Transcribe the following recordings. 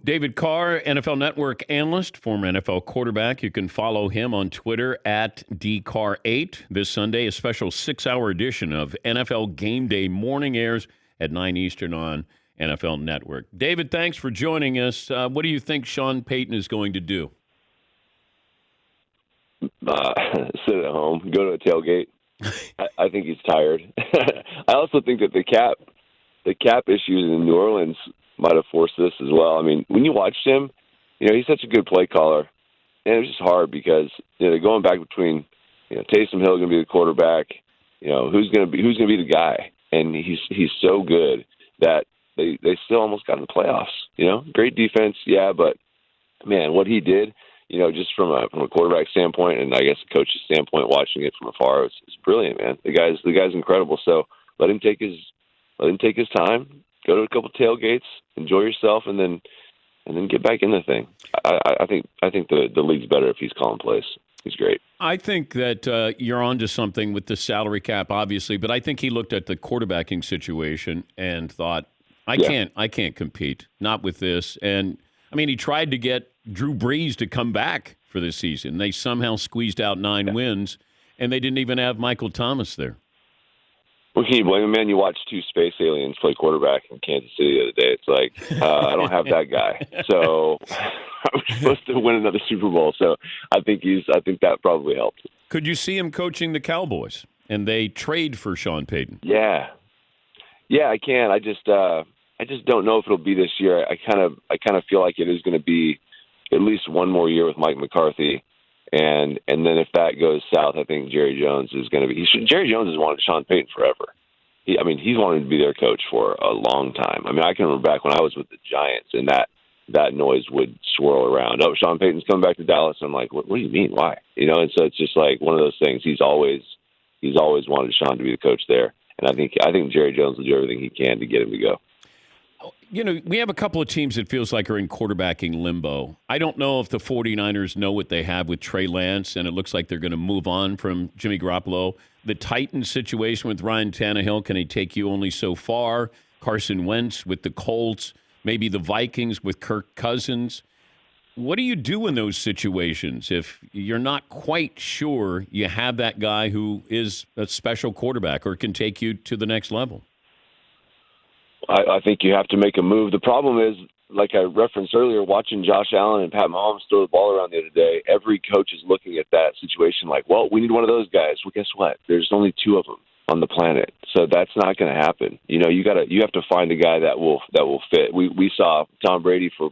David Carr, NFL Network analyst, former NFL quarterback. You can follow him on Twitter at DCarr8. This Sunday, a special 6-hour edition of NFL Game Day morning airs at 9 Eastern on NFL Network. David, thanks for joining us. What do you think Sean Payton is going to do? Sit at home, go to a tailgate. I think he's tired. I also think that the cap issues in New Orleans might have forced this as well. I mean, when you watched him, he's such a good play caller, and it was just hard because they're going back between Taysom Hill going to be the quarterback, who's going to be the guy, and he's so good that they still almost got in the playoffs. Great defense, yeah, but man, what he did, just from a quarterback standpoint, and I guess a coach's standpoint, watching it from afar, it's brilliant, man. The guy's incredible. So let him take his time. Go to a couple tailgates, enjoy yourself, and then get back in the thing. I think the league's better if he's calling plays. He's great. I think that you're onto something with the salary cap, obviously, but I think he looked at the quarterbacking situation and thought, I can't compete, not with this. And I mean, he tried to get Drew Brees to come back for this season. They somehow squeezed out 9 wins, and they didn't even have Michael Thomas there. Well, can you blame him, man? You watched 2 space aliens play quarterback in Kansas City the other day. It's like, I don't have that guy. So I'm supposed to win another Super Bowl. So I think that probably helped. Could you see him coaching the Cowboys? And they trade for Sean Payton. Yeah, I can. I just don't know if it'll be this year. I kind of feel like it is going to be at least one more year with Mike McCarthy. And then if that goes south, I think Jerry Jones is going to be. Jerry Jones has wanted Sean Payton forever. He's wanted to be their coach for a long time. I mean, I can remember back when I was with the Giants, and that noise would swirl around. Oh, Sean Payton's coming back to Dallas. I'm like, what do you mean? Why? And so it's just like one of those things. He's always wanted Sean to be the coach there, and I think Jerry Jones will do everything he can to get him to go. We have a couple of teams that feels like are in quarterbacking limbo. I don't know if the 49ers know what they have with Trey Lance, and it looks like they're going to move on from Jimmy Garoppolo. The Titans situation with Ryan Tannehill, can he take you only so far? Carson Wentz with the Colts, maybe the Vikings with Kirk Cousins. What do you do in those situations if you're not quite sure you have that guy who is a special quarterback or can take you to the next level? I think you have to make a move. The problem is, like I referenced earlier, watching Josh Allen and Pat Mahomes throw the ball around the other day, every coach is looking at that situation like, well, we need one of those guys. Well, guess what? There's only 2 of them on the planet. So that's not going to happen. You have to find a guy that will fit. We saw Tom Brady for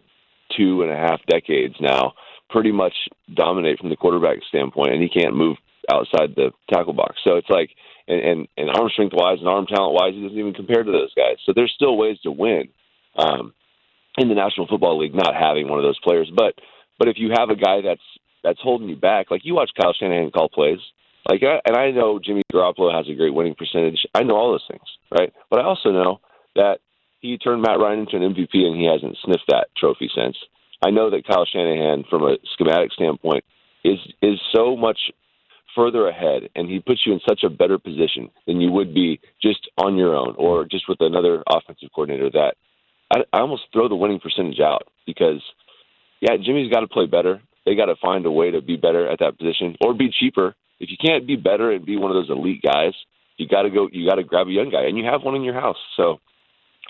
2.5 decades now pretty much dominate from the quarterback standpoint, and he can't move outside the tackle box. So it's like, and arm strength wise and arm talent wise, he doesn't even compare to those guys. So there's still ways to win in the National Football League, not having one of those players. But if you have a guy that's holding you back, like you watch Kyle Shanahan call plays, and I know Jimmy Garoppolo has a great winning percentage. I know all those things, right? But I also know that he turned Matt Ryan into an MVP, and he hasn't sniffed that trophy since. I know that Kyle Shanahan, from a schematic standpoint, is so much further ahead, and he puts you in such a better position than you would be just on your own or just with another offensive coordinator, that I almost throw the winning percentage out because, Jimmy's got to play better. They got to find a way to be better at that position or be cheaper. If you can't be better and be one of those elite guys, you got to grab a young guy, and you have one in your house. So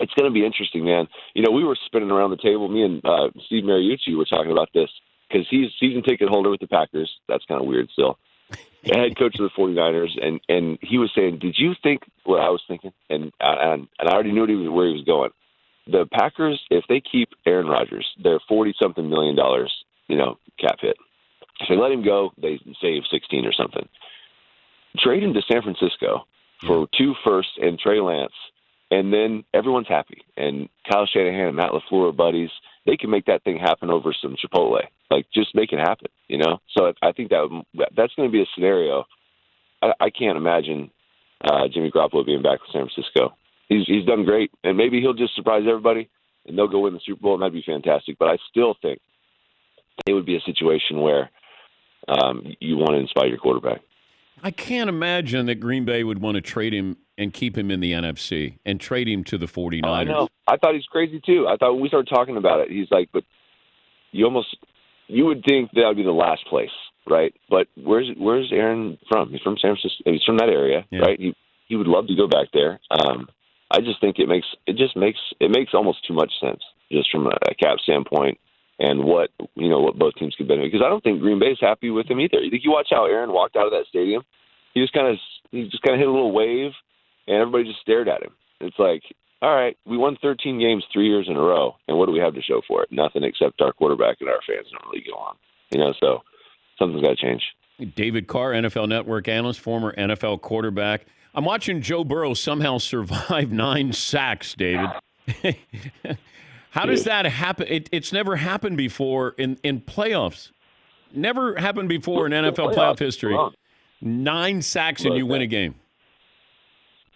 it's going to be interesting, man. We were spinning around the table. Me and Steve Mariucci were talking about this because he's season ticket holder with the Packers. That's kind of weird still. Head coach of the 49ers, and he was saying, did you think what I was thinking? And I already knew where he was going. The Packers, if they keep Aaron Rodgers, they're $40-something million, cap hit. If they let him go, they save 16 or something. Trade him to San Francisco for 2 firsts and Trey Lance, and then everyone's happy. And Kyle Shanahan and Matt LaFleur are buddies. They can make that thing happen over some Chipotle. Just make it happen, So I think that's going to be a scenario. I can't imagine Jimmy Garoppolo being back with San Francisco. He's done great, and maybe he'll just surprise everybody, and they'll go win the Super Bowl, and that'd be fantastic. But I still think it would be a situation where you want to inspire your quarterback. I can't imagine that Green Bay would want to trade him and keep him in the NFC and trade him to the 49ers. I know. I thought he's crazy too. I thought when we started talking about it, he's like, but you would think that would be the last place, right? But where's Aaron from? He's from San Francisco. He's from that area, right? He would love to go back there. I just think it makes almost too much sense just from a cap standpoint and what both teams could benefit. Because I don't think Green Bay's happy with him either. You think you watch how Aaron walked out of that stadium? He just kind of hit a little wave, and everybody just stared at him. It's like, all right, we won 13 games 3 years in a row, and what do we have to show for it? Nothing except our quarterback and our fans don't really go on. So something's got to change. David Carr, NFL Network analyst, former NFL quarterback. I'm watching Joe Burrow somehow survive 9 sacks, David. How does that happen? It's never happened before in playoffs. Never happened before in NFL playoff history. 9 sacks and you win a game.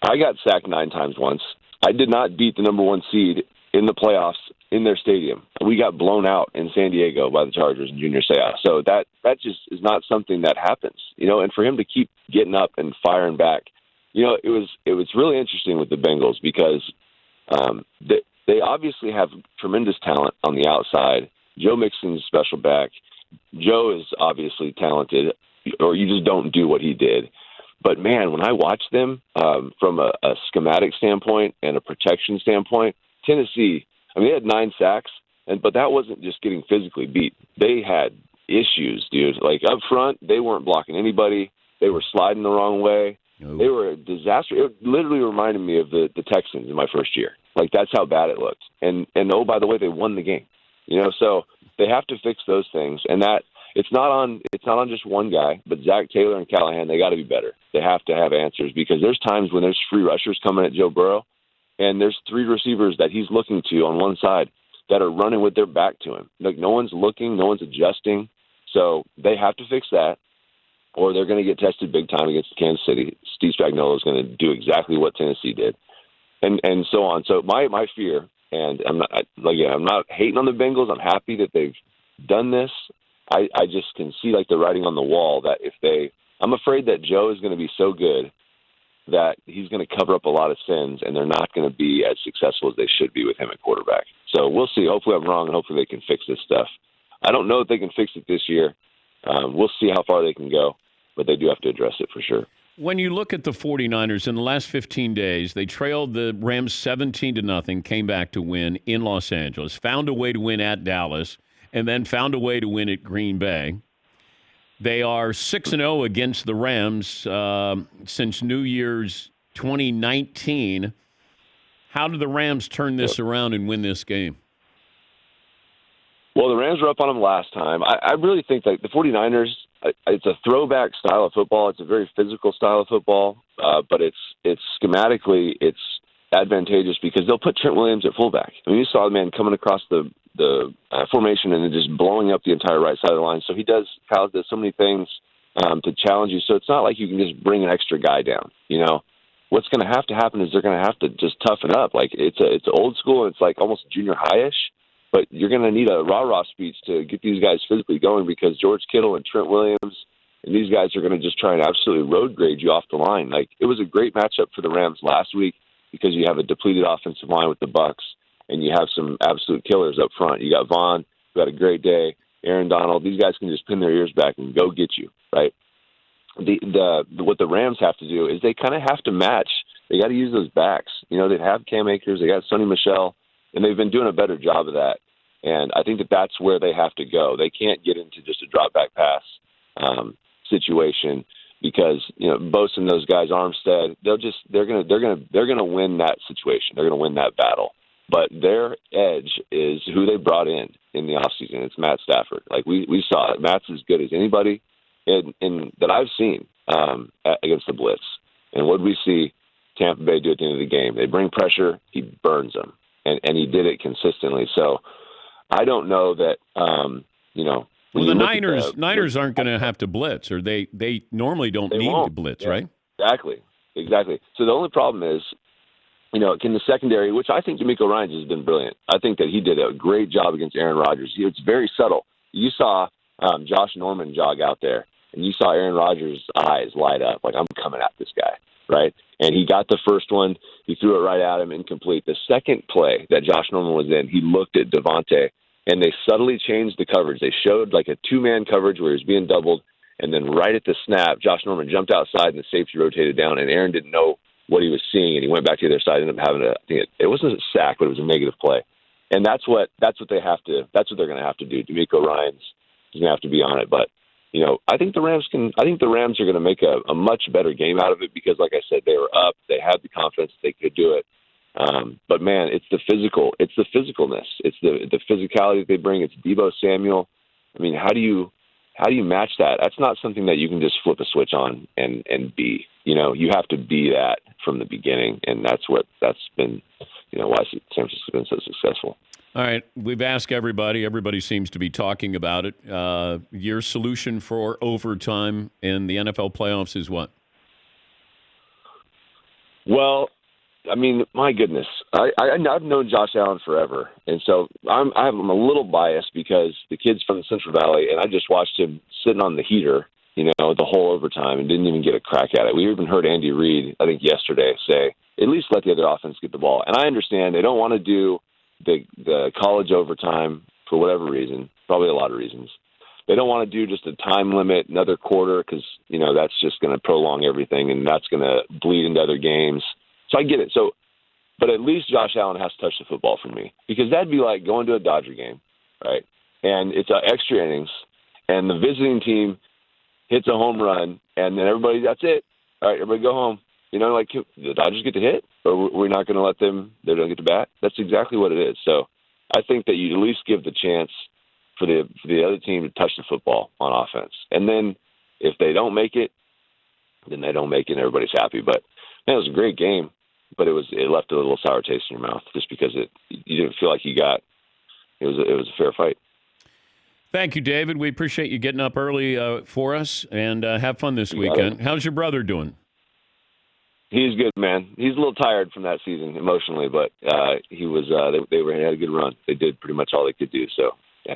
I got sacked 9 times once. I did not beat the number 1 seed in the playoffs in their stadium. We got blown out in San Diego by the Chargers in Junior Seau. So that just is not something that happens, and for him to keep getting up and firing back, it was really interesting with the Bengals because they obviously have tremendous talent on the outside. Joe Mixon's a special back. Joe is obviously talented, or you just don't do what he did. But, man, when I watch them from a schematic standpoint and a protection standpoint, Tennessee, they had 9 sacks, but that wasn't just getting physically beat. They had issues, dude. Like, up front, they weren't blocking anybody. They were sliding the wrong way. Oh. They were a disaster. It literally reminded me of the Texans in my first year. Like, that's how bad it looked. And oh, by the way, they won the game. So they have to fix those things. And that it's not on just one guy, but Zach Taylor and Callahan, they got to be better. They have to have answers because there's times when there's free rushers coming at Joe Burrow, and there's 3 receivers that he's looking to on one side that are running with their back to him. Like, no one's looking, no one's adjusting. So they have to fix that, or they're going to get tested big time against Kansas City. Steve Spagnuolo is going to do exactly what Tennessee did, and so on. So my fear, and I'm not hating on the Bengals. I'm happy that they've done this. I just can see like the writing on the wall that I'm afraid that Joe is going to be so good that he's going to cover up a lot of sins, and they're not going to be as successful as they should be with him at quarterback. So we'll see. Hopefully I'm wrong, and hopefully they can fix this stuff. I don't know if they can fix it this year. We'll see how far they can go, but they do have to address it for sure. When you look at the 49ers in the last 15 days, they trailed the Rams 17-0, came back to win in Los Angeles, found a way to win at Dallas, and then found a way to win at Green Bay. They are 6-0 against the Rams since New Year's 2019. How did the Rams turn this around and win this game? Well, the Rams were up on them last time. I really think that the 49ers, it's a throwback style of football. It's a very physical style of football, but it's schematically it's advantageous because they'll put Trent Williams at fullback. You saw the man coming across the formation and then just blowing up the entire right side of the line. So Kyle does so many things to challenge you. So it's not like you can just bring an extra guy down. What's going to have to happen is they're going to have to just toughen up. Like it's old school and it's like almost junior high-ish. But you're going to need a rah-rah speech to get these guys physically going because George Kittle and Trent Williams and these guys are going to just try and absolutely road grade you off the line. Like, it was a great matchup for the Rams last week because you have a depleted offensive line with the Bucs and you have some absolute killers up front. You got Vaughn, who had a great day, Aaron Donald. These guys can just pin their ears back and go get you, right? What the Rams have to do is they kind of have to match. They got to use those backs. They have Cam Akers, they got Sonny Michel, and they've been doing a better job of that. And I think that's where they have to go. They can't get into just a drop back pass situation because Bosa and those guys, Armstead, they're gonna win that situation. They're gonna win that battle. But their edge is who they brought in the offseason. It's Matt Stafford. Like we saw it. Matt's as good as anybody in that I've seen against the blitz. And what did we see Tampa Bay do at the end of the game? They bring pressure. He burns them, and he did it consistently. So. I don't know that, Well, the Niners aren't going to have to blitz, or they normally don't need to blitz, right? Exactly. So the only problem is, in the secondary, which I think D'Amico Ryans has been brilliant. I think that he did a great job against Aaron Rodgers. It's very subtle. You saw Josh Norman jog out there, and you saw Aaron Rodgers' eyes light up, like, I'm coming at this guy, right? And he got the first one. He threw it right at him, incomplete. The second play that Josh Norman was in, he looked at Devontae, and they subtly changed the coverage. They showed like a two-man coverage where he was being doubled, and then right at the snap, Josh Norman jumped outside, and the safety rotated down, and Aaron didn't know what he was seeing, and he went back to the other side and ended up having it wasn't a sack, but it was a negative play. And that's what they're going to have to do. DeMeco Ryans is going to have to be on it, but I think the Rams are going to make a much better game out of it because, like I said, they were up. They had the confidence they could do it. But man, it's the physicalness. It's the physicality that they bring. It's Deebo Samuel. I mean, how do you match that? That's not something that you can just flip a switch on and be. You have to be that from the beginning, and that's been why San Francisco's been so successful. All right, we've asked everybody. Everybody seems to be talking about it. Your solution for overtime in the NFL playoffs is what? Well, I mean, my goodness, I've known Josh Allen forever, and so I'm a little biased because the kid's from the Central Valley, and I just watched him sitting on the heater, the whole overtime, and didn't even get a crack at it. We even heard Andy Reid, I think yesterday, say at least let the other offense get the ball. And I understand they don't want to do the college overtime for whatever reason, probably a lot of reasons. They don't want to do just a time limit, another quarter, because, that's just going to prolong everything, and that's going to bleed into other games. So I get it. But at least Josh Allen has to touch the football for me, because that'd be like going to a Dodger game, right? And it's extra innings, and the visiting team hits a home run, and then that's it. All right, everybody go home. The Dodgers get to hit, or we're not going to let them, they don't get to bat. That's exactly what it is. So I think that you at least give the chance for the other team to touch the football on offense. And then if they don't make it, then they don't make it and everybody's happy. But man, it was a great game, but it left a little sour taste in your mouth just because you didn't feel like it was a fair fight. Thank you, David. We appreciate you getting up early for us, and have fun this weekend. How's your brother doing? He's good, man. He's a little tired from that season emotionally, but he was. They had a good run. They did pretty much all they could do. So yeah,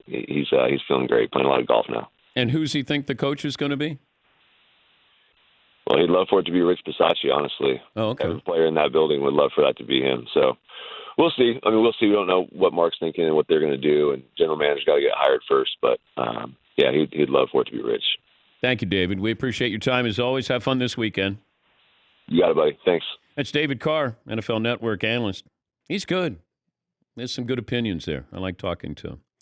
he's feeling great. Playing a lot of golf now. And who's he think the coach is going to be? Well, he'd love for it to be Rich Bisaccia, honestly. Oh, okay. Every player in that building would love for that to be him. So we'll see. I mean, we'll see. We don't know what Mark's thinking and what they're going to do, and general manager's got to get hired first. But yeah, he'd love for it to be Rich. Thank you, David. We appreciate your time as always. Have fun this weekend. You got it, buddy. Thanks. That's David Carr, NFL Network analyst. He's good. There's some good opinions there. I like talking to him.